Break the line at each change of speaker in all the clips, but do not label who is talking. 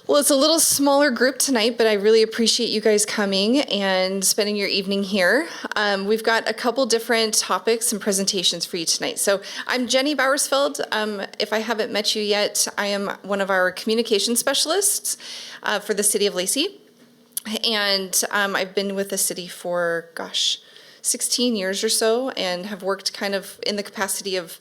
Well, it's a little smaller group tonight, but I really appreciate you guys coming and spending your evening here. We've got a couple different topics and presentations for you tonight. So I'm Jenny Bowersfeld. If I haven't met you yet, I am one of our communication specialists for the City of Lacey. And I've been with the city for, 16 years or so, and have worked kind of in the capacity of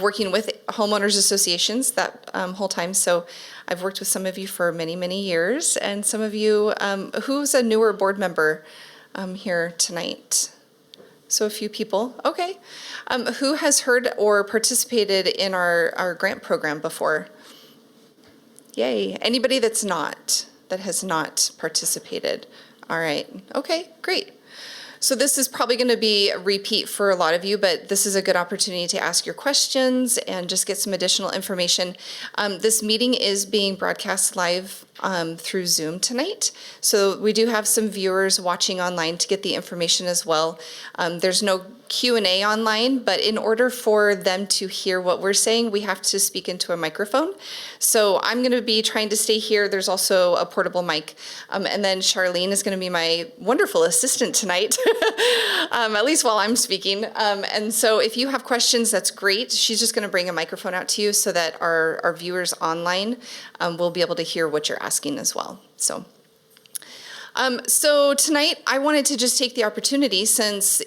working with homeowners associations that whole time. So I've worked with some of you for many, many years, and some of you, who's a newer board member here tonight? So a few people, okay. Who has heard or participated in our grant program before? Yay, anybody that has not participated? All right, okay, great. So this is probably going to be a repeat for a lot of you, but this is a good opportunity to ask your questions and just get some additional information. This meeting is being broadcast live through Zoom tonight. So we do have some viewers watching online to get the information as well. There's no Q&A online, but in order for them to hear what we're saying, we have to speak into a microphone. So I'm going to be trying to stay here. There's also a portable mic. And then Charlene is going to be my wonderful assistant tonight, at least while I'm speaking. And so if you have questions, that's great. She's just going to bring a microphone out to you so that our viewers online will be able to hear what you're asking as well. So tonight I wanted to just take the opportunity, since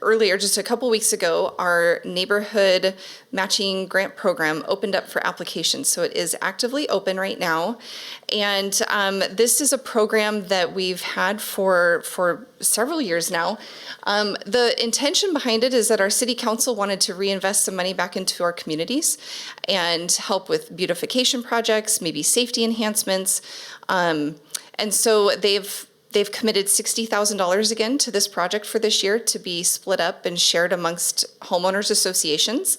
earlier, just a couple weeks ago, our neighborhood matching grant program opened up for applications. So it is actively open right now. And this is a program that we've had for several years now. The intention behind it is that our city council wanted to reinvest some money back into our communities and help with beautification projects, maybe safety enhancements. And so they've committed $60,000 again to this project for this year to be split up and shared amongst homeowners associations.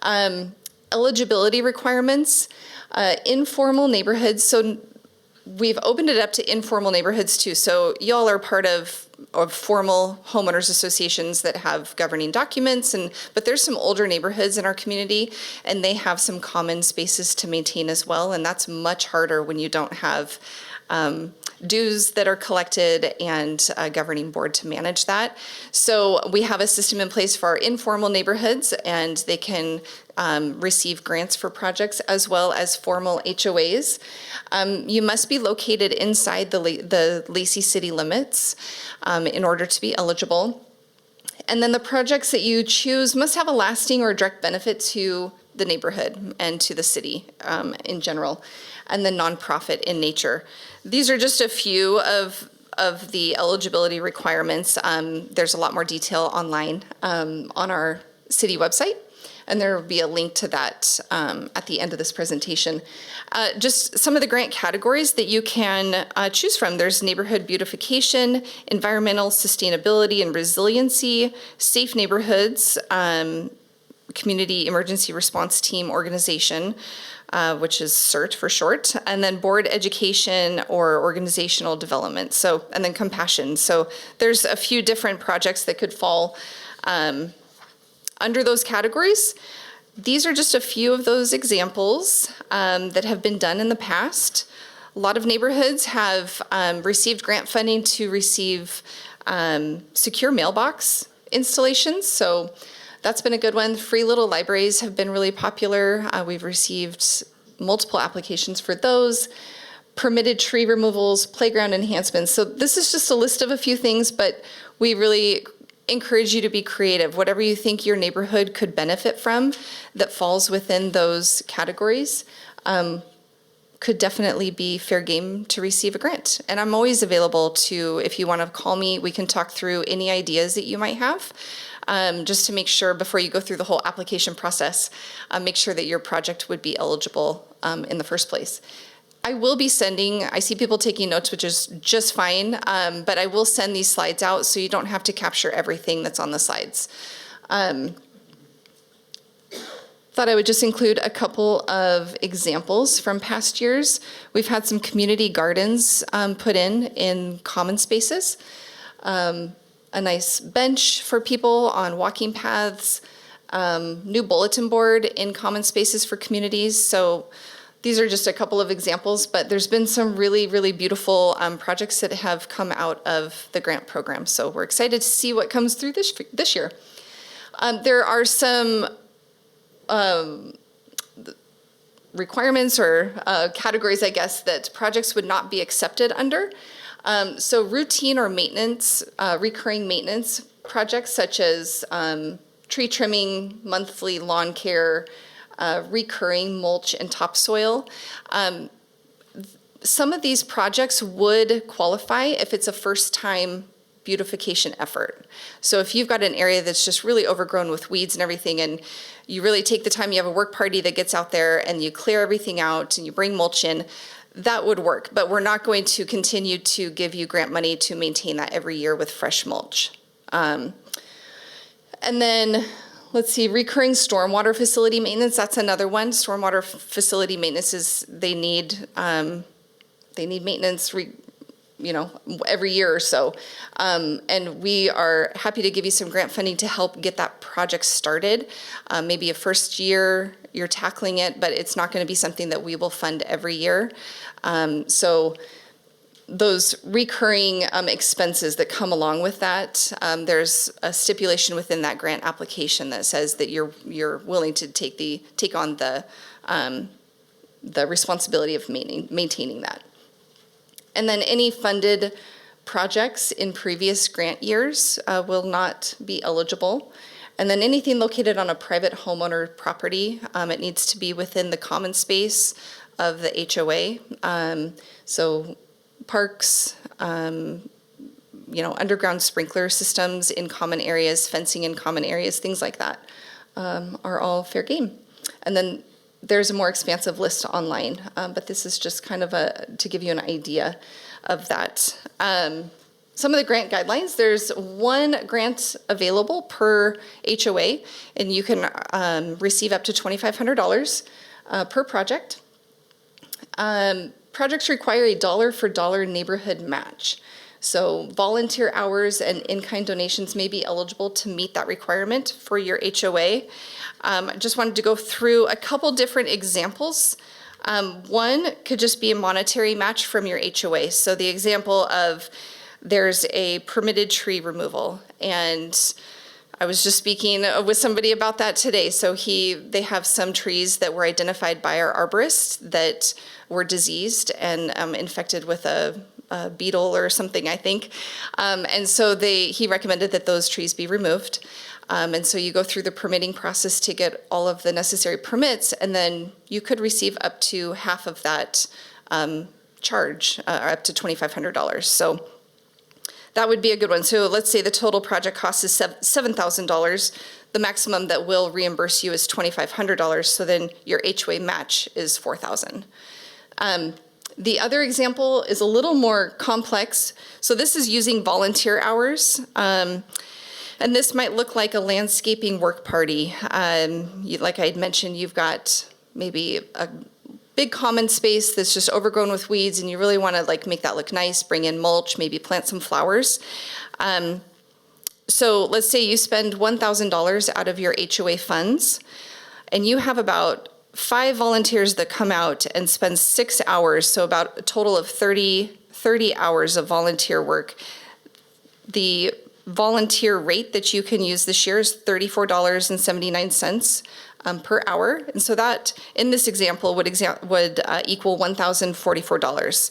Eligibility requirements, informal neighborhoods. So we've opened it up to informal neighborhoods too. So y'all are part of formal homeowners associations that have governing documents, but there's some older neighborhoods in our community, and they have some common spaces to maintain as well. And that's much harder when you don't have dues that are collected and a governing board to manage that. So we have a system in place for our informal neighborhoods, and they can receive grants for projects as well as formal HOAs. You must be located inside the Lacey city limits in order to be eligible. And then the projects that you choose must have a lasting or direct benefit to the neighborhood and to the city in general, and then nonprofit in nature. These are just a few of the eligibility requirements. There's a lot more detail online on our city website, and there will be a link to that at the end of this presentation. Just some of the grant categories that you can choose from. There's neighborhood beautification, environmental sustainability and resiliency, safe neighborhoods, community emergency response team organization, which is CERT for short, and then board education or organizational development. And then compassion. So there's a few different projects that could fall under those categories. These are just a few of those examples that have been done in the past. A lot of neighborhoods have received grant funding to receive secure mailbox installations. So that's been a good one. Free little libraries have been really popular. We've received multiple applications for those. Permitted tree removals, playground enhancements. So this is just a list of a few things, but we really encourage you to be creative. Whatever you think your neighborhood could benefit from that falls within those categories could definitely be fair game to receive a grant. And I'm always available to, if you want to call me, we can talk through any ideas that you might have. Just to make sure before you go through the whole application process, make sure that your project would be eligible in the first place. I will be sending, I see people taking notes, which is just fine, but I will send these slides out so you don't have to capture everything that's on the slides. Thought I would just include a couple of examples from past years. We've had some community gardens put in common spaces. A nice bench for people on walking paths, new bulletin board in common spaces for communities. So these are just a couple of examples, but there's been some really, really beautiful projects that have come out of the grant program. So we're excited to see what comes through this year. There are some requirements or categories, I guess, that projects would not be accepted under. So routine or maintenance, recurring maintenance projects such as tree trimming, monthly lawn care, recurring mulch and topsoil. Some of these projects would qualify if it's a first-time beautification effort. So if you've got an area that's just really overgrown with weeds and everything, and you really take the time, you have a work party that gets out there and you clear everything out and you bring mulch in, that would work. But we're not going to continue to give you grant money to maintain that every year with fresh mulch. And then, let's see, recurring stormwater facility maintenance, that's another one. Stormwater facility maintenance is, they need maintenance every year or so. And we are happy to give you some grant funding to help get that project started. Maybe a first year you're tackling it, but it's not going to be something that we will fund every year. So those recurring expenses that come along with that, there's a stipulation within that grant application that says that you're willing to take on the responsibility of maintaining that. And then any funded projects in previous grant years will not be eligible. And then anything located on a private homeowner property, it needs to be within the common space of the HOA. So parks, underground sprinkler systems in common areas, fencing in common areas, things like that are all fair game. And then there's a more expansive list online, but this is just kind of to give you an idea of that. Some of the grant guidelines, there's one grant available per HOA, and you can receive up to $2,500 per project. Projects require a dollar-for-dollar neighborhood match. So volunteer hours and in-kind donations may be eligible to meet that requirement for your HOA. I just wanted to go through a couple different examples. One could just be a monetary match from your HOA. So the example of there's a permitted tree removal, and I was just speaking with somebody about that today. So they have some trees that were identified by our arborist that were diseased and infected with a beetle or something, I think. And so he recommended that those trees be removed. And so you go through the permitting process to get all of the necessary permits, and then you could receive up to half of that charge, or up to $2,500. So that would be a good one. So let's say the total project cost is $7,000. The maximum that will reimburse you is $2,500. So then your HOA match is $4,000. The other example is a little more complex. So this is using volunteer hours. And this might look like a landscaping work party. Like I had mentioned, you've got maybe a big common space that's just overgrown with weeds, and you really want to make that look nice, bring in mulch, maybe plant some flowers. So let's say you spend $1,000 out of your HOA funds, and you have about 5 volunteers that come out and spend 6 hours, so about a total of 30 hours of volunteer work. The volunteer rate that you can use this year is $34.79 per hour. And so that, in this example, would equal $1,044.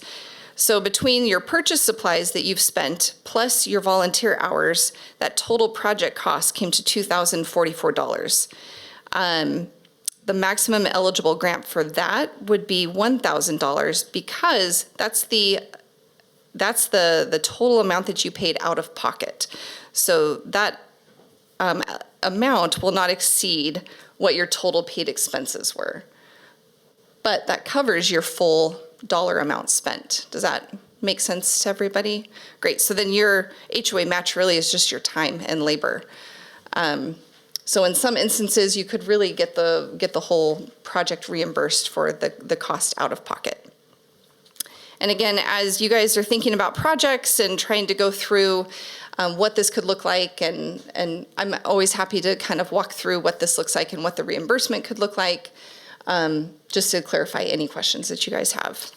So between your purchase supplies that you've spent plus your volunteer hours, that total project cost came to $2,044. The maximum eligible grant for that would be $1,000 because that's the total amount that you paid out of pocket. So that amount will not exceed what your total paid expenses were. But that covers your full dollar amount spent. Does that make sense to everybody? Great. So then your HOA match really is just your time and labor. So in some instances, you could really get the whole project reimbursed for the cost out of pocket. And again, as you guys are thinking about projects and trying to go through what this could look like, and I'm always happy to kind of walk through what this looks like and what the reimbursement could look like. just to clarify any questions that you guys have.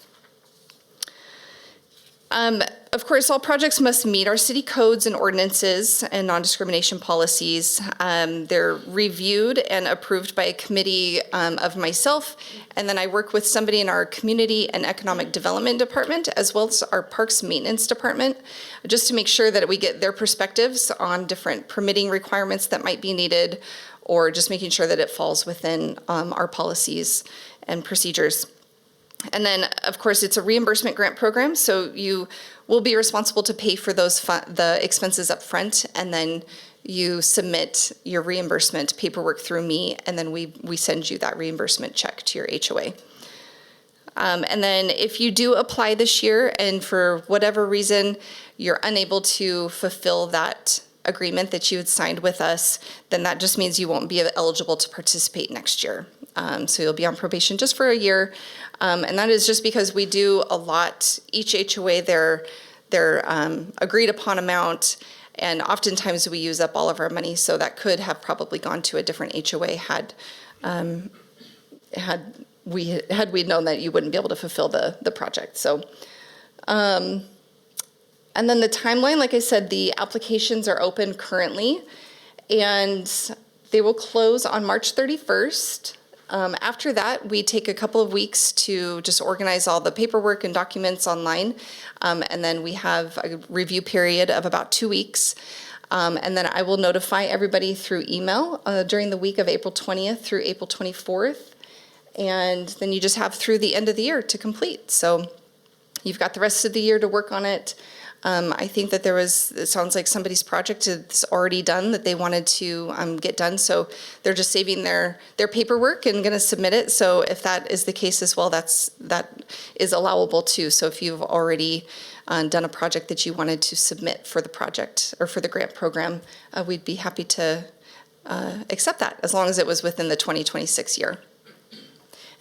Of course, all projects must meet our city codes and ordinances and non-discrimination policies. They're reviewed and approved by a committee of myself, and then I work with somebody in our community and economic development department, as well as our parks maintenance department, just to make sure that we get their perspectives on different permitting requirements that might be needed, or just making sure that it falls within our policies and procedures. And then, of course, it's a reimbursement grant program, so you will be responsible to pay for those the expenses up front, and then you submit your reimbursement paperwork through me, and then we send you that reimbursement check to your HOA. And then if you do apply this year and for whatever reason you're unable to fulfill that agreement that you had signed with us, then that just means you won't be eligible to participate next year. So you'll be on probation just for a year. And that is just because we do a lot, each HOA, their agreed upon amount, and oftentimes we use up all of our money, so that could have probably gone to a different HOA had we known that you wouldn't be able to fulfill the project. So, and then the timeline, like I said, the applications are open currently, and they will close on March 31st. After that, we take a couple of weeks to just organize all the paperwork and documents online, and then we have a review period of about 2 weeks. And then I will notify everybody through email during the week of April 20th through April 24th. And then you just have through the end of the year to complete. So you've got the rest of the year to work on it. I think that it sounds like somebody's project is already done that they wanted to get done. So they're just saving their paperwork and going to submit it. So if that is the case as well, that is allowable too. So if you've already done a project that you wanted to submit for the project or for the grant program, we'd be happy to accept that as long as it was within the 2026 year.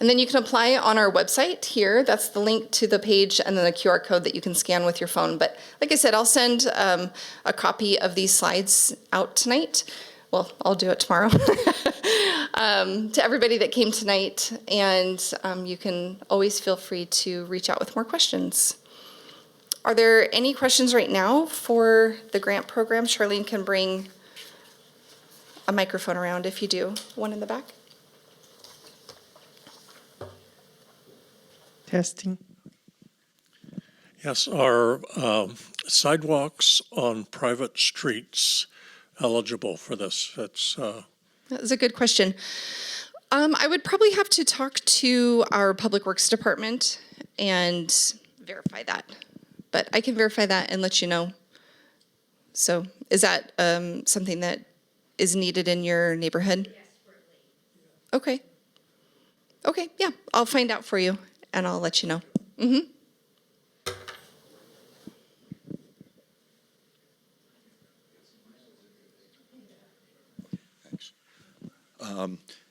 And then you can apply on our website here. That's the link to the page and then the QR code that you can scan with your phone. But like I said, I'll send a copy of these slides out tonight. Well, I'll do it tomorrow to everybody that came tonight. And you can always feel free to reach out with more questions. Are there any questions right now for the grant program? Charlene can bring a microphone around if you do. One in the back.
Testing.
Yes, are sidewalks on private streets eligible for this? That's
a good question. I would probably have to talk to our Public Works Department and verify that. But I can verify that and let you know. So is that something that is needed in your neighborhood? Okay. Okay, yeah, I'll find out for you. And I'll let you know. Mm-hmm.
Thanks.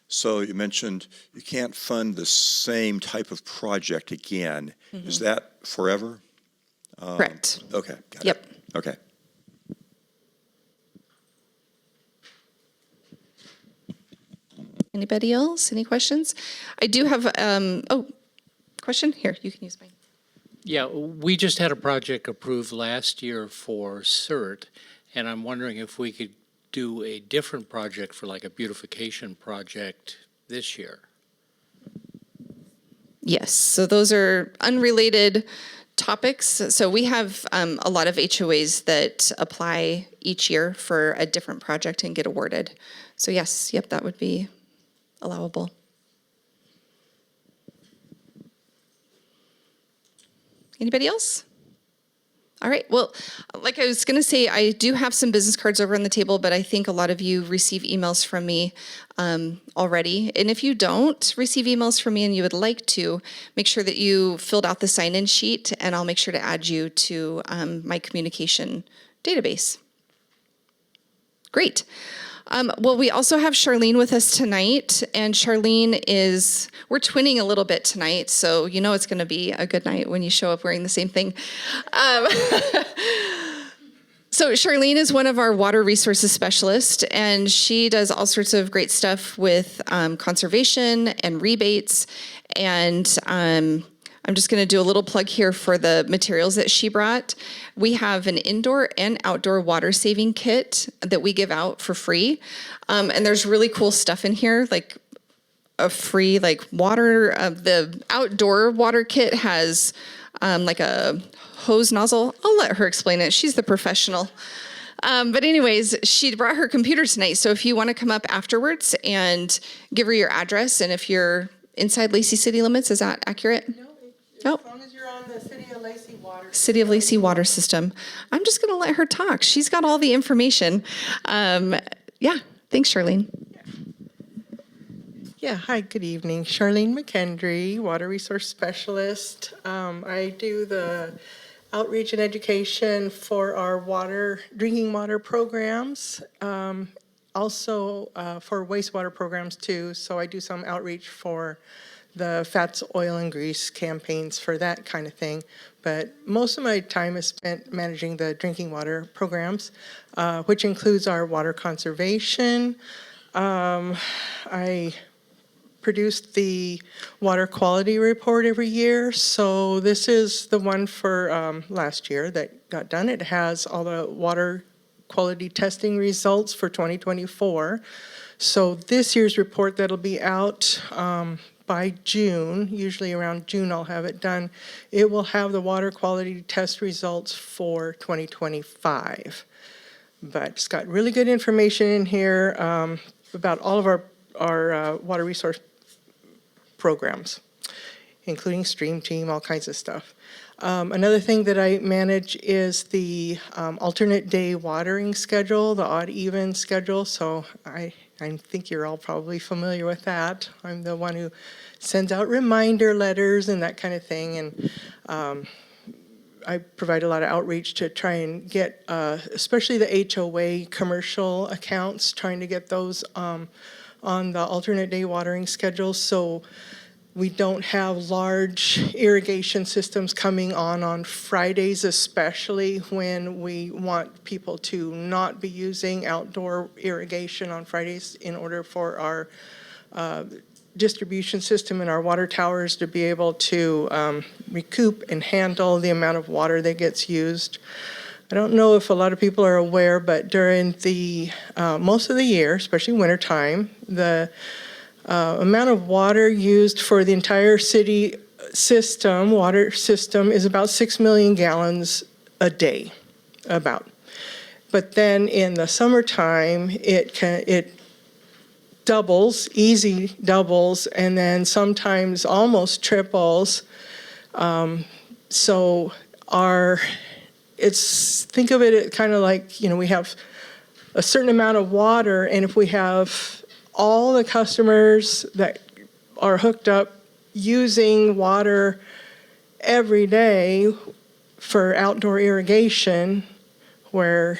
So you mentioned you can't fund the same type of project again. Mm-hmm. Is that forever?
Correct.
Okay. Got
Yep.
it. Okay.
Anybody else? Any questions? I do have, question? Here, you can use mine.
Yeah, we just had a project approved last year for CERT, and I'm wondering if we could do a different project for like a beautification project this year.
Yes, so those are unrelated topics. So we have a lot of HOAs that apply each year for a different project and get awarded. So yes, yep, that would be allowable. Anybody else? All right, well, like I was gonna say, I do have some business cards over on the table, but I think a lot of you receive emails from me already. And if you don't receive emails from me and you would like to, make sure that you filled out the sign-in sheet and I'll make sure to add you to my communication database. Great. Well, we also have Charlene with us tonight, and Charlene we're twinning a little bit tonight, so you know it's going to be a good night when you show up wearing the same thing. So Charlene is one of our water resources specialists, and she does all sorts of great stuff with conservation and rebates. And I'm just going to do a little plug here for the materials that she brought. We have an indoor and outdoor water saving kit that we give out for free. And there's really cool stuff in here, like a free water. The outdoor water kit has like a hose nozzle. I'll let her explain it. She's the professional. But anyways, she brought her computer tonight. So if you want to come up afterwards and give her your address, and if you're inside Lacey city limits, is that accurate?
No, as long as you're on the City of Lacey water.
City of Lacey water system. I'm just going to let her talk. She's got all the information. Yeah. Thanks, Charlene.
Yeah, hi, good evening. Charlene McKendry, Water Resource Specialist. I do the outreach and education for our drinking water programs, also for wastewater programs too. So I do some outreach for the fats, oil, and grease campaigns for that kind of thing. But most of my time is spent managing the drinking water programs, which includes our water conservation. I produced the water quality report every year. So this is the one for last year that got done. It has all the water quality testing results for 2024. So this year's report that'll be out by June, usually around June I'll have it done. It will have the water quality test results for 2025. But it's got really good information in here about all of our water resource programs, including Stream Team, all kinds of stuff. Another thing that I manage is the alternate day watering schedule, the odd-even schedule. So I think you're all probably familiar with that. I'm the one who sends out reminder letters and that kind of thing. And I provide a lot of outreach to try and get, especially the HOA commercial accounts, trying to get those on the alternate day watering schedule, so we don't have large irrigation systems coming on Fridays, especially when we want people to not be using outdoor irrigation on Fridays in order for our distribution system and our water towers to be able to recoup and handle the amount of water that gets used. I don't know if a lot of people are aware, but during the most of the year, especially wintertime, the amount of water used for the entire city system, water system, is about 6 million gallons a day, about. But then in the summertime, it doubles, easy doubles, and then sometimes almost triples. So think of it kind of like, we have a certain amount of water, and if we have all the customers that are hooked up using water every day for outdoor irrigation, where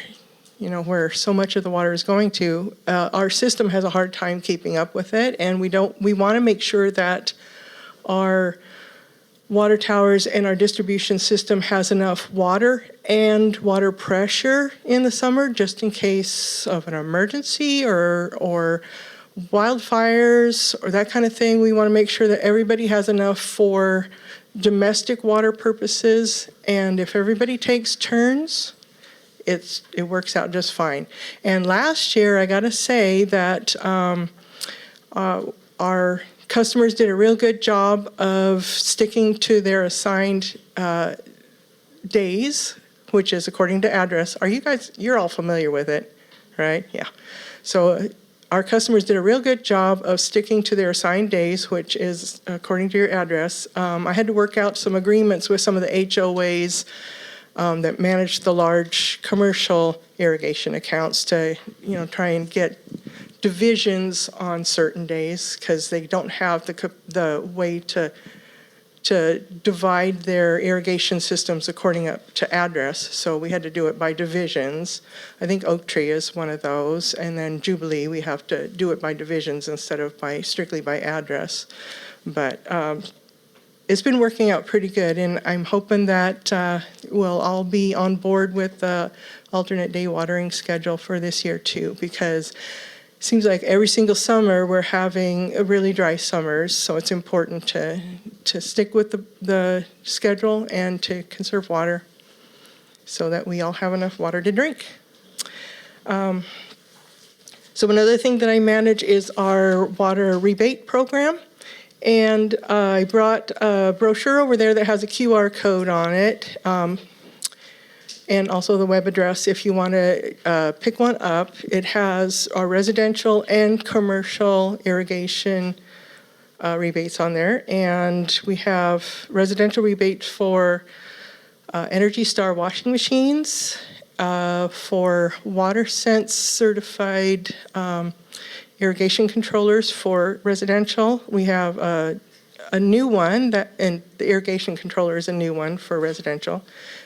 so much of the water is going to, our system has a hard time keeping up with it, and we want to make sure that our water towers and our distribution system has enough water and water pressure in the summer, just in case of an emergency or wildfires or that kind of thing. We want to make sure that everybody has enough for domestic water purposes, and if everybody takes turns, it works out just fine. And last year, I got to say that our customers did a real good job of sticking to their assigned days, which is according to address. You're all familiar with it, right? Yeah. So our customers did a real good job of sticking to their assigned days, which is according to your address. I had to work out some agreements with some of the HOAs that manage the large commercial irrigation accounts to, try and get divisions on certain days, because they don't have the way to divide their irrigation systems according to address. So we had to do it by divisions. I think Oak Tree is one of those, and then Jubilee, we have to do it by divisions instead of strictly by address. But it's been working out pretty good, and I'm hoping that we'll all be on board with the alternate day watering schedule for this year too, because it seems like every single summer we're having a really dry summers, so it's important to stick with the schedule and to conserve water so that we all have enough water to drink. So another thing that I manage is our water rebate program. And I brought a brochure over there that has a QR code on it, and also the web address if you want to pick one up. It has our residential and commercial irrigation rebates on there. And we have residential rebates for Energy Star washing machines, for WaterSense certified irrigation controllers for residential. We have a new one, and the irrigation controller is a new one for residential.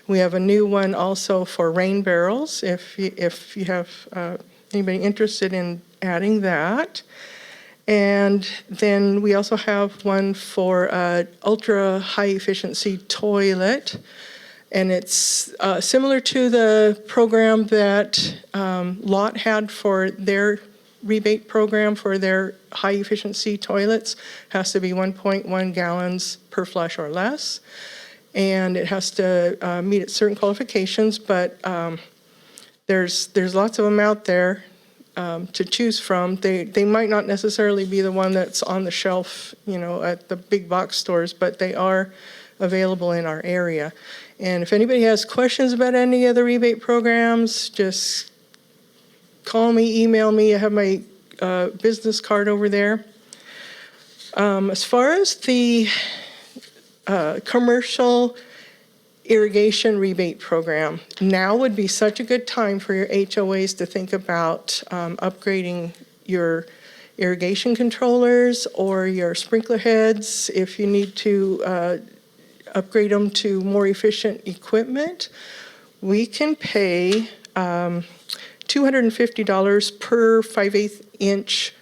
We have a new one also for rain barrels, if you have anybody interested in adding that. And then we also have one for ultra high efficiency toilet. And it's similar to the program that Lot had for their rebate program for their high efficiency toilets. Has to be 1.1 gallons per flush or less. And it has to meet certain qualifications, but there's lots of them out there to choose from. They might not necessarily be the one that's on the shelf, at the big box stores, but they are available in our area. And if anybody has questions about any of the rebate programs, just call me, email me. I have my business card over there. As far as the commercial irrigation rebate program, now would be such a good time for your HOAs to think about upgrading your irrigation controllers or your sprinkler heads if you need to upgrade them to more efficient equipment. We can pay $250 per 5/8 inch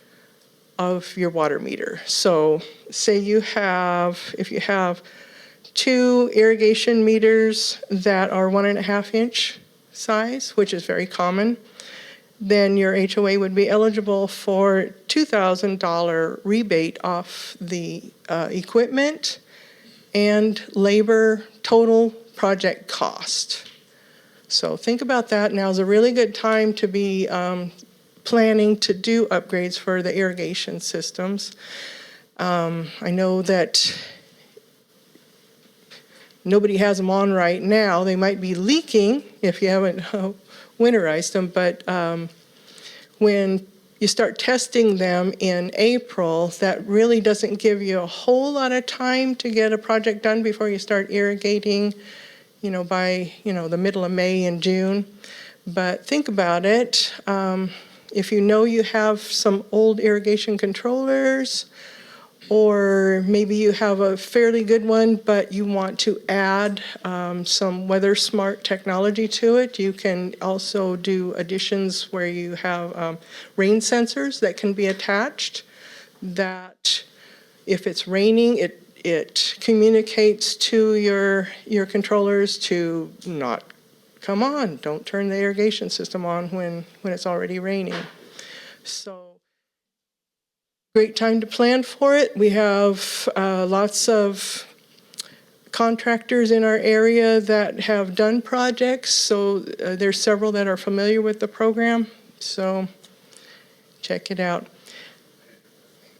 of your water meter. So say if you have 2 irrigation meters that are 1.5 inch size, which is very common, then your HOA would be eligible for $2,000 rebate off the equipment and labor total project cost. So think about that. Now is a really good time to be planning to do upgrades for the irrigation systems. I know that nobody has them on right now. They might be leaking if you haven't winterized them, but when you start testing them in April, that really doesn't give you a whole lot of time to get a project done before you start irrigating, by, the middle of May and June. But think about it. If you have some old irrigation controllers, or maybe you have a fairly good one, but you want to add some weather smart technology to it, you can also do additions where you have rain sensors that can be attached, that if it's raining, it communicates to your controllers to not come on, don't turn the irrigation system on when it's already raining. So great time to plan for it. We have lots of contractors in our area that have done projects, so there's several that are familiar with the program, so check it out.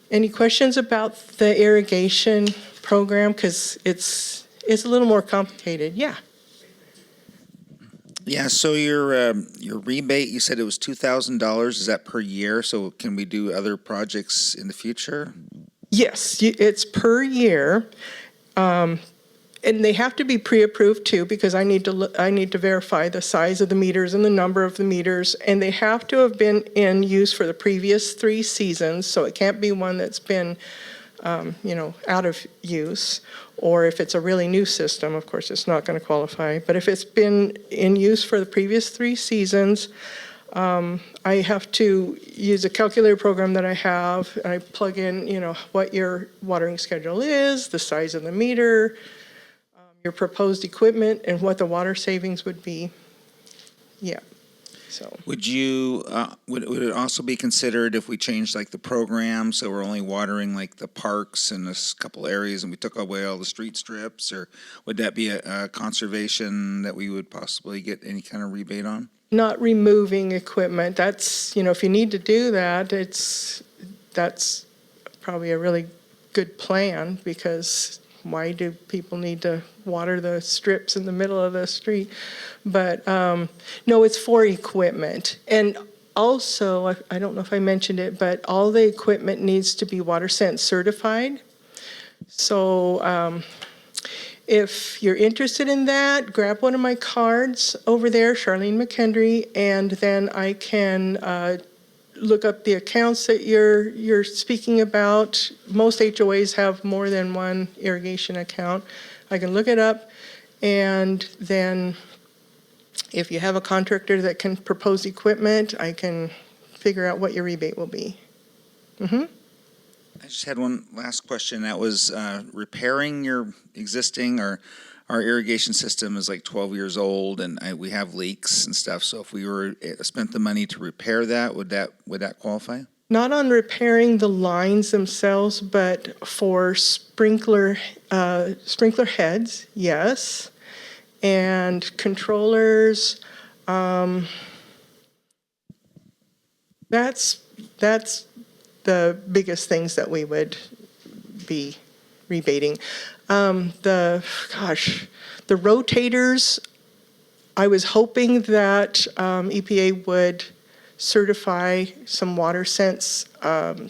Any questions about the irrigation program? Because it's a little more complicated. Yeah.
Yeah, so your rebate, you said it was $2,000. Is that per year? So can we do other projects in the future?
Yes, it's per year. And they have to be pre-approved too, because I need to verify the size of the meters and the number of the meters, and they have to have been in use for the previous 3 seasons. So it can't be one that's been, out of use. Or if it's a really new system, of course, it's not going to qualify. But if it's been in use for the previous 3 seasons, I have to use a calculator program that I have, and I plug in, what your watering schedule is, the size of the meter, your proposed equipment, and what the water savings would be. Yeah, so.
Would you, would it also be considered if we changed like the program, so we're only watering like the parks and a couple areas and we took away all the street strips, or would that be a conservation that we would possibly get any kind of rebate on?
Not removing equipment, that's, if you need to do that, that's probably a really good plan, because why do people need to water the strips in the middle of the street? But no, it's for equipment. And also, I don't know if I mentioned it, but all the equipment needs to be WaterSense certified. So if you're interested in that, grab one of my cards over there, Charlene McKendry, and then I can look up the accounts that you're speaking about. Most HOAs have more than one irrigation account. I can look it up, and then if you have a contractor that can propose equipment, I can figure out what your rebate will be. Mm-hmm.
I just had one last question. That was repairing your existing, or our irrigation system is like 12 years old, and we have leaks and stuff. So if we were spent the money to repair that, would that qualify?
Not on repairing the lines themselves, but for sprinkler heads, yes. And controllers, that's the biggest things that we would be rebating. The rotators, I was hoping that EPA would certify some WaterSense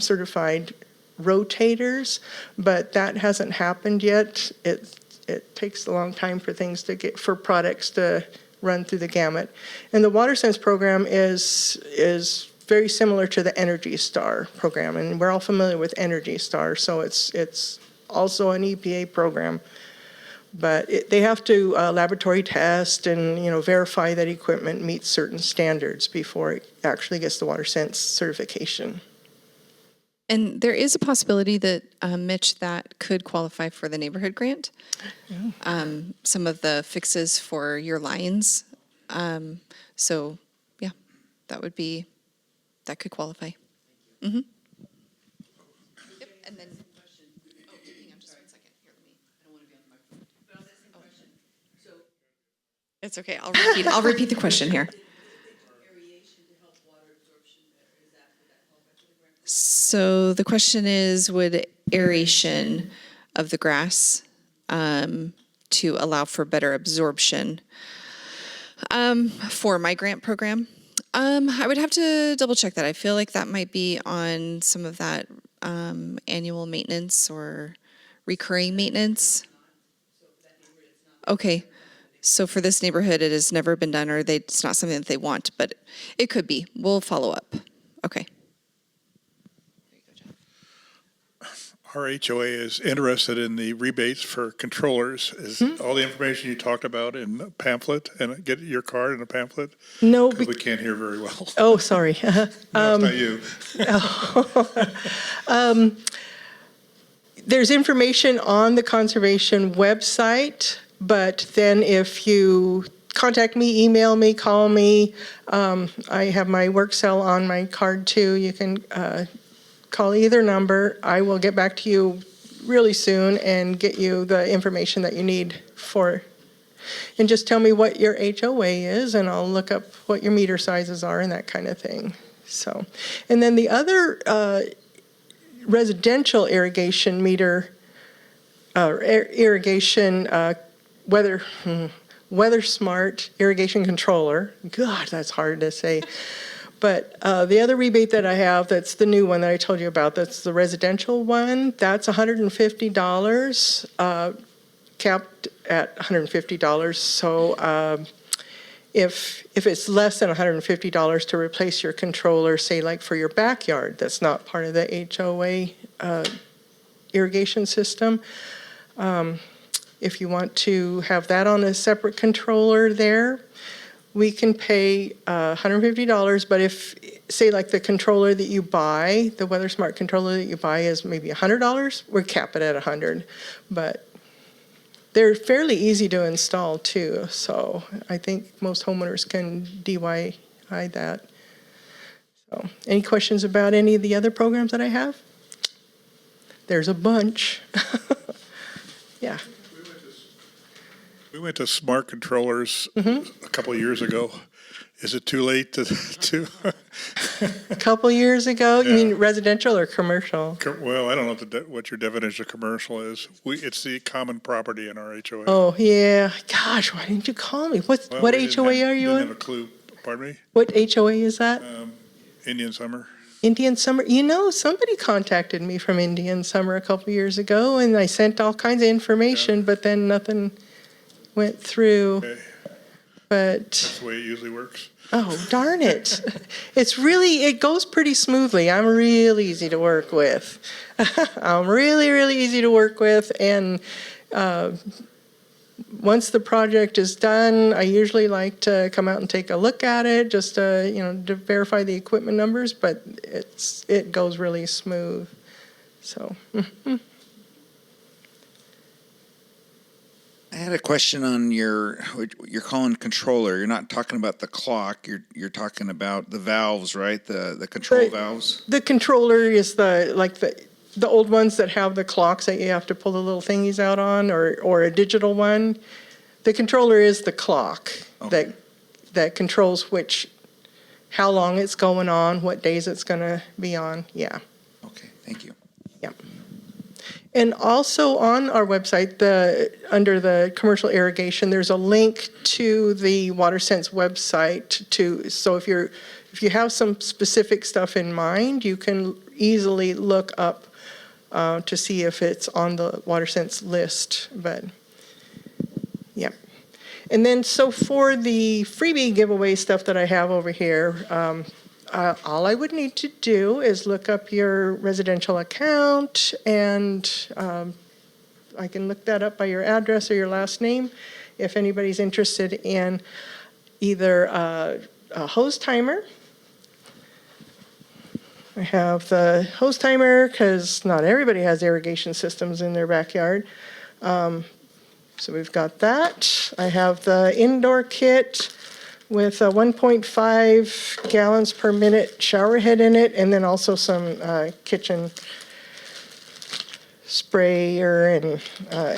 certified rotators, but that hasn't happened yet. It takes a long time for products to run through the gamut. And the WaterSense program is very similar to the Energy Star program, and we're all familiar with Energy Star, so it's also an EPA program. But they have to laboratory test and verify that equipment meets certain standards before it actually gets the WaterSense certification.
And there is a possibility that, Mitch, that could qualify for the neighborhood grant. Some of the fixes for your lines. So, yeah, that could qualify. Mm-hmm. Yep, and then, hang on just 1 second. Here, I don't want to be on the microphone. But on that same question, so. It's okay, I'll repeat the question here. So the question is, would aeration of the grass to allow for better absorption for my grant program? I would have to double check that. I feel like that might be on some of that annual maintenance or recurring maintenance. Okay, so for this neighborhood, it has never been done, or it's not something that they want, but it could be. We'll follow up. Okay.
Our HOA is interested in the rebates for controllers. Is all the information you talked about in a pamphlet, and get your card in a pamphlet?
No,
Because we can't hear very well.
oh, sorry.
No, it's not you.
There's information on the conservation website, but then if you contact me, email me, call me, I have my work cell on my card too. You can call either number. I will get back to you really soon and get you the information that you need for. And just tell me what your HOA is, and I'll look up what your meter sizes are and that kind of thing. So, and then the other residential irrigation meter, irrigation weather smart irrigation controller. God, that's hard to say. But the other rebate that I have, that's the new one that I told you about, that's the residential one, that's $150, capped at $150. So if it's less than $150 to replace your controller, say like for your backyard, that's not part of the HOA irrigation system. If you want to have that on a separate controller there, we can pay $150, but if, say like the controller that you buy, the Weather Smart controller that you buy is maybe $100, we cap it at 100. But they're fairly easy to install too, so I think most homeowners can DIY that. So, any questions about any of the other programs that I have? There's a bunch. Yeah.
We went to smart controllers
Mm-hmm.
a couple of years ago. Is it too late to
A couple years ago, you
Yeah.
mean residential or commercial?
well, I don't know what your definition of commercial is. It's the common property in our HOA.
Oh, yeah. Gosh, why didn't you call me? What
Well, we didn't
HOA
have-
are you
Didn't have a
in?
clue. Pardon me?
What HOA is that?
Indian Summer.
Indian Summer. You know, somebody contacted me from Indian Summer a couple years ago, and I sent all kinds of information, but then nothing went through.
Okay.
But,
That's the way it usually works.
oh, darn it. It goes pretty smoothly. I'm real easy to work with. I'm really, really easy to work with, and once the project is done, I usually like to come out and take a look at it, just to verify the equipment numbers, but it goes really smooth. So,
I had a question on what you're calling controller. You're not talking about the clock. You're talking about the valves, right? The control
Right.
valves.
the controller is the old ones that have the clocks that you have to pull the little thingies out on, or a digital one. The controller is the clock
Okay.
that controls how long it's going on, what days it's going to be on. Yeah.
Okay, thank you.
And also on our website, under the commercial irrigation, there's a link to the WaterSense website so if you have some specific stuff in mind, you can easily look up to see if it's on the WaterSense list. But yeah. And then so for the freebie giveaway stuff that I have over here, all I would need to do is look up your residential account, and I can look that up by your address or your last name. If anybody's interested in either a hose timer, I have the hose timer because not everybody has irrigation systems in their backyard. So we've got that. I have the indoor kit with a 1.5 gallons per minute shower head in it, and then also some kitchen sprayer and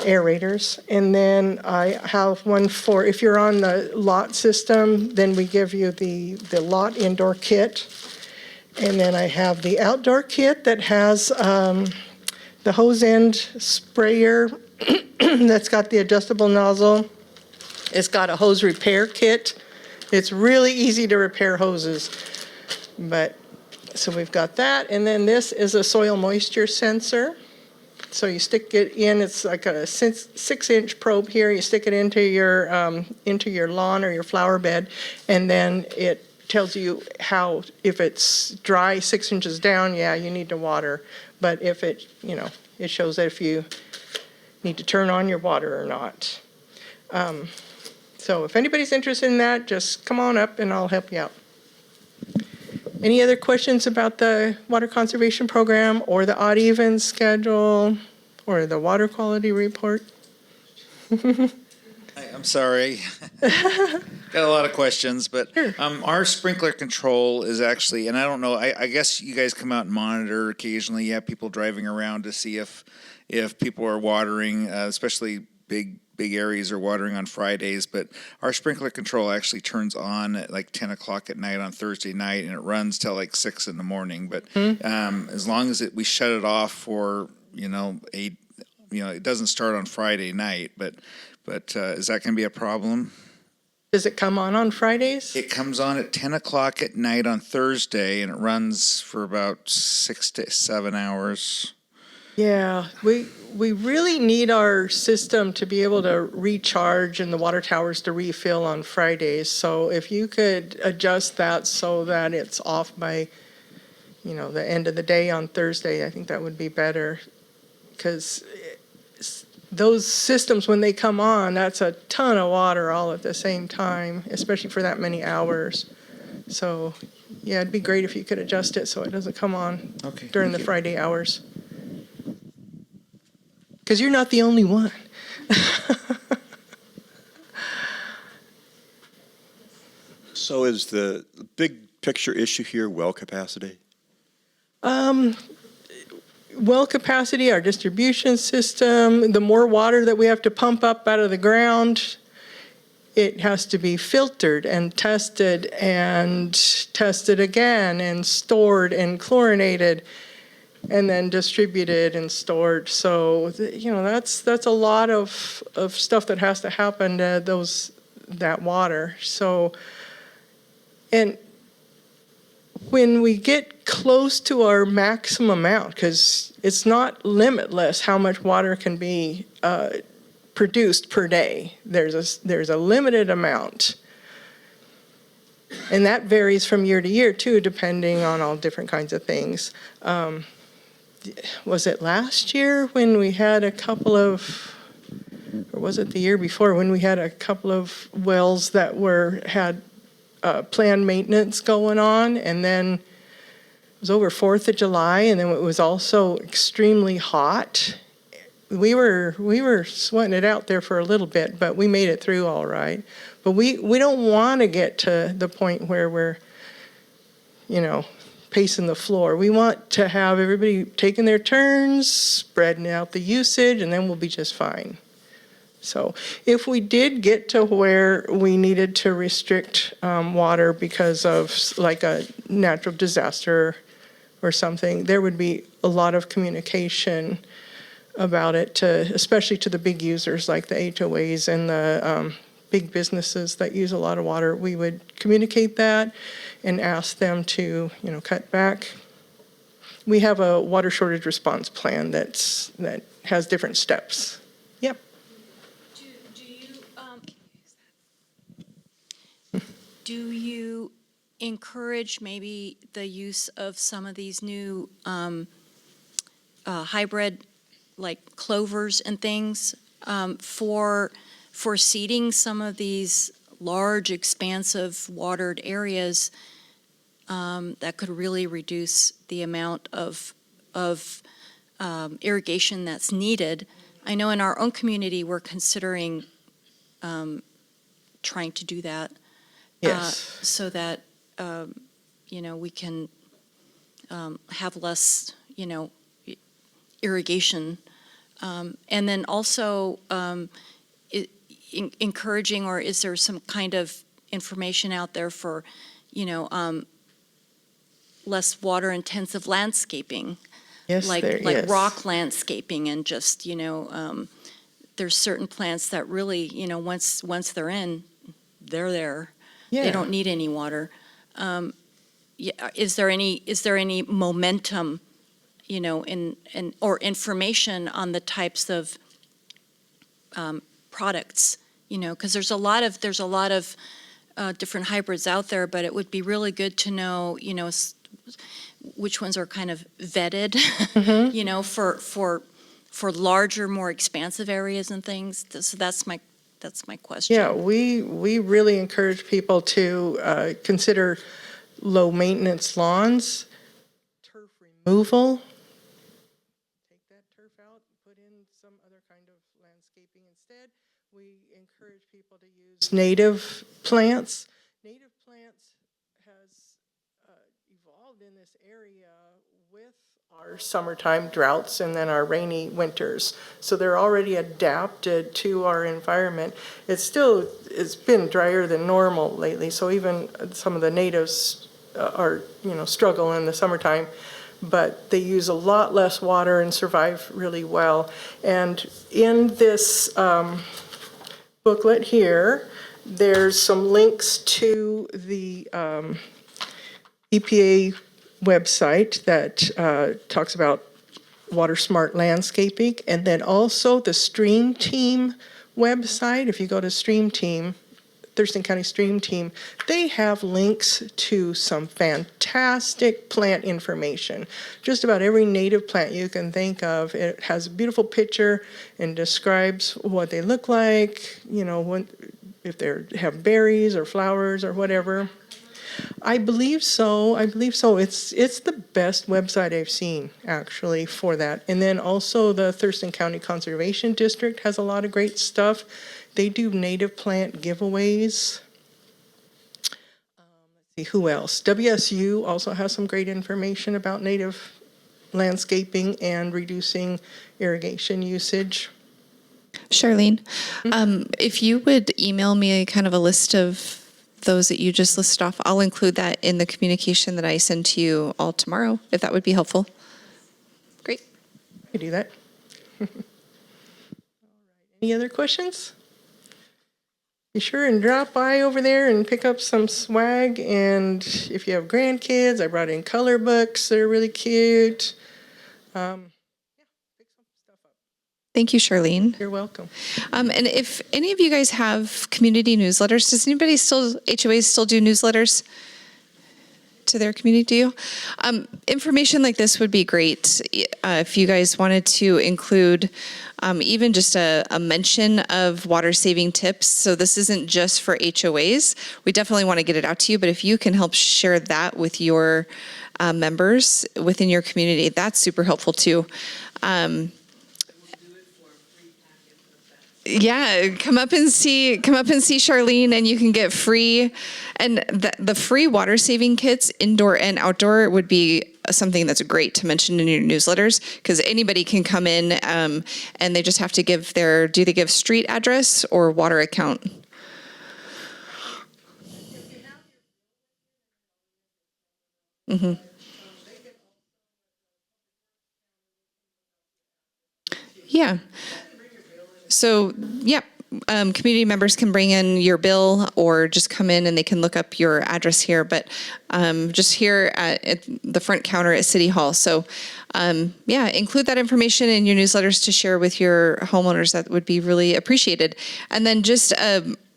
aerators. And then I have one for, if you're on the lot system, then we give you the lot indoor kit. And then I have the outdoor kit that has the hose end sprayer that's got the adjustable nozzle. It's got a hose repair kit. It's really easy to repair hoses. So we've got that. And then this is a soil moisture sensor. So you stick it in, it's like a 6-inch probe here. You stick it into your lawn or your flower bed, and then it tells you if it's dry 6 inches down, yeah, you need to water. But if it shows that if you need to turn on your water or not. So if anybody's interested in that, just come on up and I'll help you out. Any other questions about the water conservation program or the odd even schedule or the water quality report?
I'm sorry. Got a lot of questions, but our sprinkler control is actually, and I don't know, I guess you guys come out and monitor occasionally. You have people driving around to see if people are watering, especially big areas are watering on Fridays, but our sprinkler control actually turns on at like 10 o'clock at night on Thursday night, and it runs till like 6 in the morning. But as long as we shut it off for, it doesn't start on Friday night, but is that going to be a problem?
Does it come on Fridays?
It comes on at 10 o'clock at night on Thursday, and it runs for about 6 to 7 hours.
Yeah, we really need our system to be able to recharge and the water towers to refill on Fridays. So if you could adjust that so that it's off by, the end of the day on Thursday, I think that would be better. Because those systems, when they come on, that's a ton of water all at the same time, especially for that many hours. So, yeah, it'd be great if you could adjust it so it doesn't come on
Okay,
during the
thank you.
Friday hours. Because you're not the only one.
So is the big picture issue here well capacity?
Well capacity, our distribution system, the more water that we have to pump up out of the ground, it has to be filtered and tested again and stored and chlorinated and then distributed and stored. So, that's a lot of stuff that has to happen to that water. So, and when we get close to our maximum amount, because it's not limitless how much water can be produced per day. There's a limited amount. And that varies from year to year too, depending on all different kinds of things. Was it last year when we had a couple of, or was it the year before, when we had a couple of wells that had planned maintenance going on, and then it was over 4th of July, and then it was also extremely hot. We were sweating it out there for a little bit, but we made it through all right. But we don't want to get to the point where we're, pacing the floor. We want to have everybody taking their turns, spreading out the usage, and then we'll be just fine. So if we did get to where we needed to restrict water because of like a natural disaster or something, there would be a lot of communication about it, especially to the big users like the HOAs and the big businesses that use a lot of water. We would communicate that and ask them to, cut back. We have a water shortage response plan that has different steps. Yep.
Do you encourage maybe the use of some of these new hybrid, like clovers and things, for seeding some of these large, expansive watered areas that could really reduce the amount of irrigation that's needed? I know in our own community we're considering trying to do that.
Yes.
So that, we can have less, irrigation. And then also encouraging, or is there some kind of information out there for, less water-intensive landscaping?
Yes,
like
yes.
rock landscaping, and just, there's certain plants that really, once they're in, they're there.
Yeah.
They don't need any water. Is there any momentum, or information on the types of products? Because there's a lot of different hybrids out there, but it would be really good to know, which ones are kind of vetted, for larger, more expansive areas and things. So that's my question.
Yeah, we really encourage people to consider low maintenance lawns, turf removal. Take that turf out and put in some other kind of landscaping instead. We encourage people to use native plants. Native plants has evolved in this area with our summertime droughts and then our rainy winters. So they're already adapted to our environment. It's been drier than normal lately, so even some of the natives struggle in the summertime, but they use a lot less water and survive really well. And in this booklet here, there's some links to the EPA website that talks about water smart landscaping, and then also the Stream Team website. If you go to Stream Team, Thurston County Stream Team, they have links to some fantastic plant information. Just about every native plant you can think of. It has a beautiful picture and describes what they look like, you know, if they have berries or flowers or whatever. I believe so. It's the best website I've seen, actually, for that. And then also the Thurston County Conservation District has a lot of great stuff. They do native plant giveaways. Let's see, who else? WSU also has some great information about native landscaping and reducing irrigation usage.
Charlene, if you would email me kind of a list of those that you just listed off, I'll include that in the communication that I send to you all tomorrow, if that would be helpful. Great.
I do that. All right. Any other questions? Be sure and drop by over there and pick up some swag. And if you have grandkids, I brought in color books. They're really cute.
Thank you, Charlene.
You're welcome.
And if any of you guys have community newsletters, does anybody still, HOAs still do newsletters to their community? Do you? Information like this would be great if you guys wanted to include even just a mention of water saving tips. So this isn't just for HOAs. We definitely want to get it out to you, but if you can help share that with your members within your community, that's super helpful too. Yeah, come up and see Charlene, and you can get free, and the free water saving kits, indoor and outdoor, would be something that's great to mention in your newsletters, because anybody can come in and they just have to give do they give street address or water account? Mm-hmm. Yeah. So, yeah, community members can bring in your bill or just come in and they can look up your address here, but just here at the front counter at City Hall. So, yeah, include that information in your newsletters to share with your homeowners. That would be really appreciated. And then just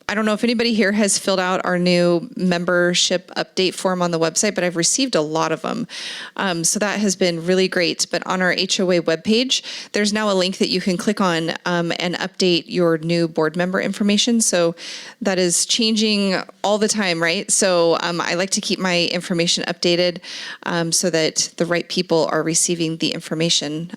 I don't know if anybody here has filled out our new membership update form on the website, but I've received a lot of them. So that has been really great. But on our HOA webpage, there's now a link that you can click on and update your new board member information. So that is changing all the time, right? So I like to keep my information updated so that the right people are receiving the information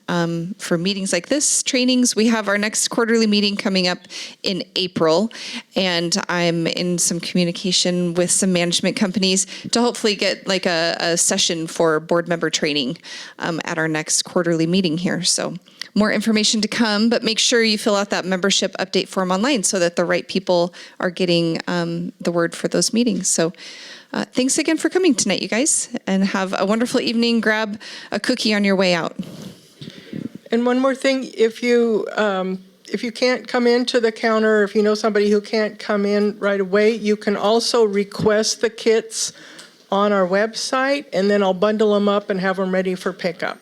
for meetings like this, trainings. We have our next quarterly meeting coming up in April, and I'm in some communication with some management companies to hopefully get like a session for board member training at our next quarterly meeting here. So more information to come, but make sure you fill out that membership update form online so that the right people are getting the word for those meetings. So thanks again for coming tonight, you guys, and have a wonderful evening. Grab a cookie on your way out.
And one more thing, if you can't come into the counter, if you know somebody who can't come in right away, you can also request the kits on our website, and then I'll bundle them up and have them ready for pickup.